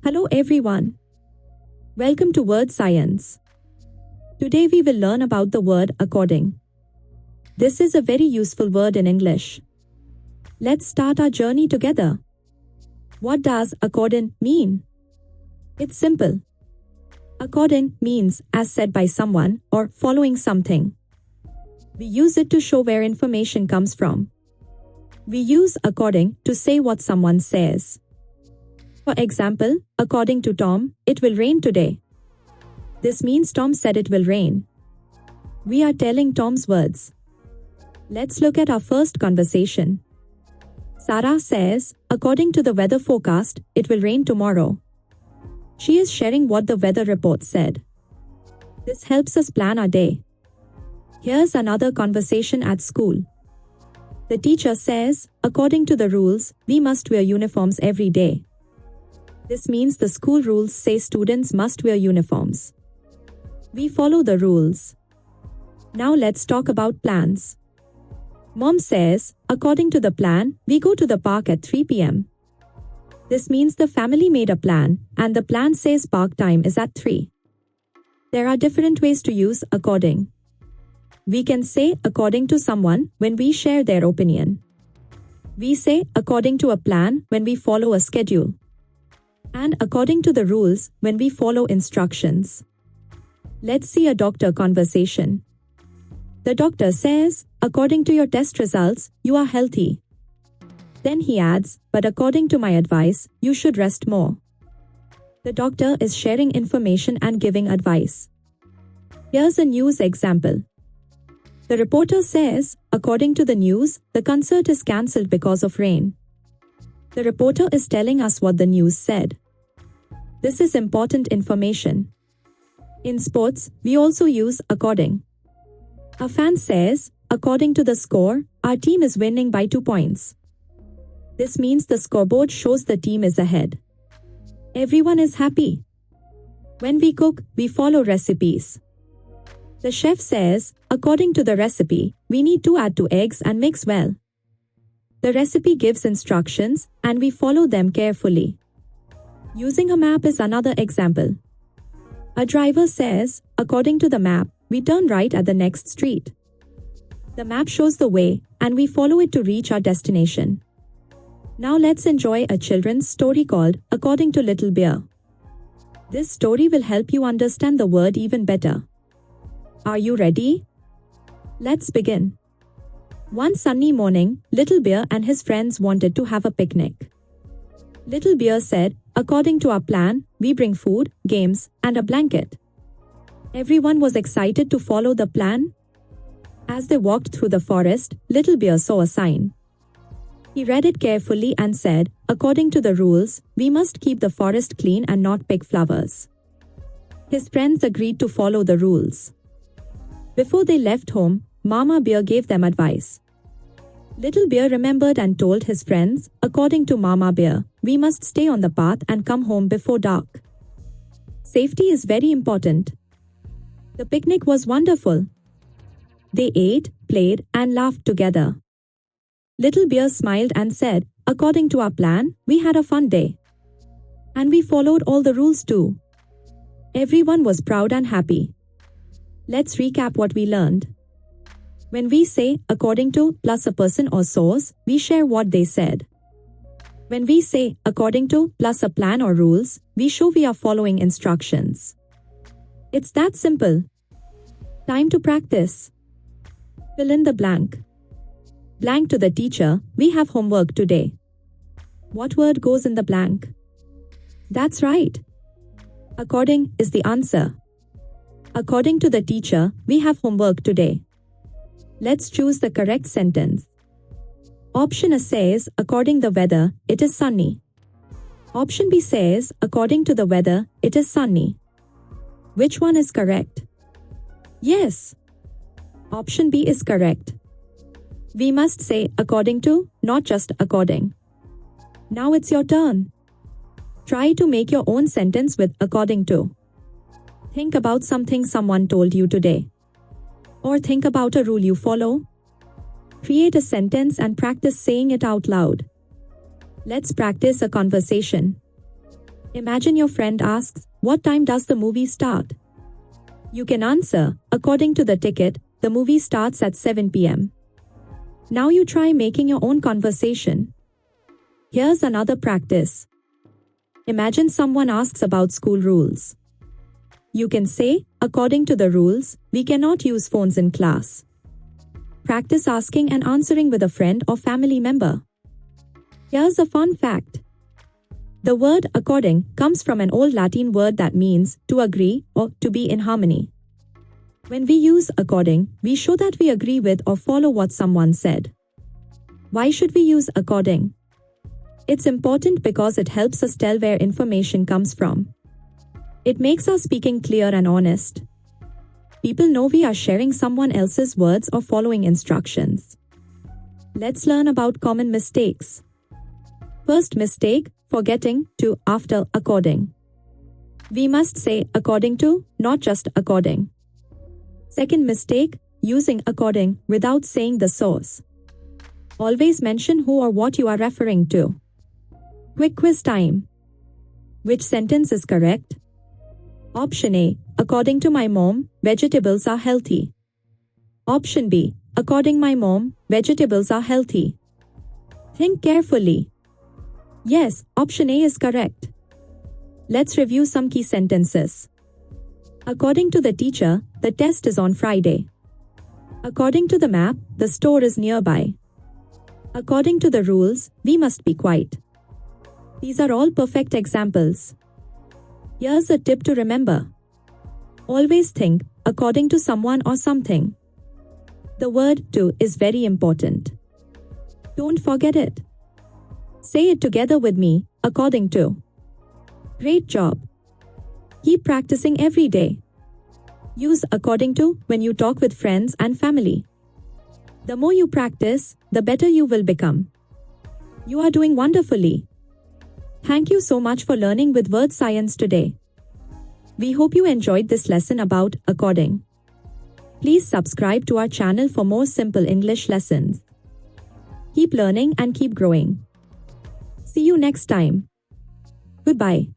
Hello everyone. Welcome to Wordscience. Today we will learn about the word according. This is a very useful word in English. Let's start our journey together. What does according mean? It's simple. According means as said by someone or following something. We use it to show where information comes from. We use according to say what someone says. For example, according to Tom, it will rain today. This means Tom said it will rain. We are telling Tom's words. Let's look at our first conversation. Sarah says, according to the weather forecast, it will rain tomorrow. She is sharing what the weather report said. This helps us plan our day. Here's another conversation at school. The teacher says, according to the rules, we must wear uniforms every day. This means the school rules say students must wear uniforms. We follow the rules. Now let's talk about plans. Mom says, according to the plan, we go to the park at 3 p.m. This means the family made a plan, and the plan says park time is at 3. There are different ways to use according. We can say according to someone when we share their opinion. We say according to a plan when we follow a schedule. And according to the rules when we follow instructions. Let's see a doctor conversation. The doctor says, according to your test results, you are healthy. Then he adds, but according to my advice, you should rest more. The doctor is sharing information and giving advice. Here's a news example. The reporter says, according to the news, the concert is cancelled because of rain. The reporter is telling us what the news said. This is important information. In sports, we also use according. A fan says, according to the score, our team is winning by 2 points. This means the scoreboard shows the team is ahead. Everyone is happy. When we cook, we follow recipes. The chef says, according to the recipe, we need to add 2 eggs and mix well. The recipe gives instructions, and we follow them carefully. Using a map is another example. A driver says, according to the map, we turn right at the next street. The map shows the way, and we follow it to reach our destination. Now let's enjoy a children's story called According to Little Bear. This story will help you understand the word even better. Are you ready? Let's begin. One sunny morning, Little Bear and his friends wanted to have a picnic. Little Bear said, according to our plan, we bring food, games, and a blanket. Everyone was excited to follow the plan. As they walked through the forest, Little Bear saw a sign. He read it carefully and said, according to the rules, we must keep the forest clean and not pick flowers. His friends agreed to follow the rules. Before they left home, Mama Bear gave them advice. Little Bear remembered and told his friends, according to Mama Bear, we must stay on the path and come home before dark. Safety is very important. The picnic was wonderful. They ate, played, and laughed together. Little Bear smiled and said, according to our plan, we had a fun day. And we followed all the rules too. Everyone was proud and happy. Let's recap what we learned. When we say according to plus a person or source, we share what they said. When we say according to plus a plan or rules, we show we are following instructions. It's that simple. Time to practice. Fill in the blank. Blank to the teacher, we have homework today. What word goes in the blank? That's right. According is the answer. According to the teacher, we have homework today. Let's choose the correct sentence. Option A says, according the weather, it is sunny. Option B says, according to the weather, it is sunny. Which one is correct? Yes. Option B is correct. We must say according to, not just according. Now it's your turn. Try to make your own sentence with according to. Think about something someone told you today. Or think about a rule you follow. Create a sentence and practice saying it out loud. Let's practice a conversation. Imagine your friend asks, "What time does the movie start?" You can answer, "According to the ticket, the movie starts at 7 p.m." Now you try making your own conversation. Here's another practice. Imagine someone asks about school rules. You can say, "According to the rules, we cannot use phones in class." Practice asking and answering with a friend or family member. Here's a fun fact. The word according comes from an old Latin word that means to agree or to be in harmony. When we use according, we show that we agree with or follow what someone said. Why should we use according? It's important because it helps us tell where information comes from. It makes our speaking clear and honest. People know we are sharing someone else's words or following instructions. Let's learn about common mistakes. First mistake, forgetting to after according. We must say according to, not just according. Second mistake, using according without saying the source. Always mention who or what you are referring to. Quick quiz time. Which sentence is correct? Option A, according to my mom, vegetables are healthy. Option B, according my mom, vegetables are healthy. Think carefully. Yes, option A is correct. Let's review some key sentences. According to the teacher, the test is on Friday. According to the map, the store is nearby. According to the rules, we must be quiet. These are all perfect examples. Here's a tip to remember. Always think, according to someone or something. The word to is very important. Don't forget it. Say it together with me, according to. Great job. Keep practicing every day. Use according to when you talk with friends and family. The more you practice, the better you will become. You are doing wonderfully. Thank you so much for learning with Wordscience today. We hope you enjoyed this lesson about according. Please subscribe to our channel for more simple English lessons. Keep learning and keep growing. See you next time. Goodbye.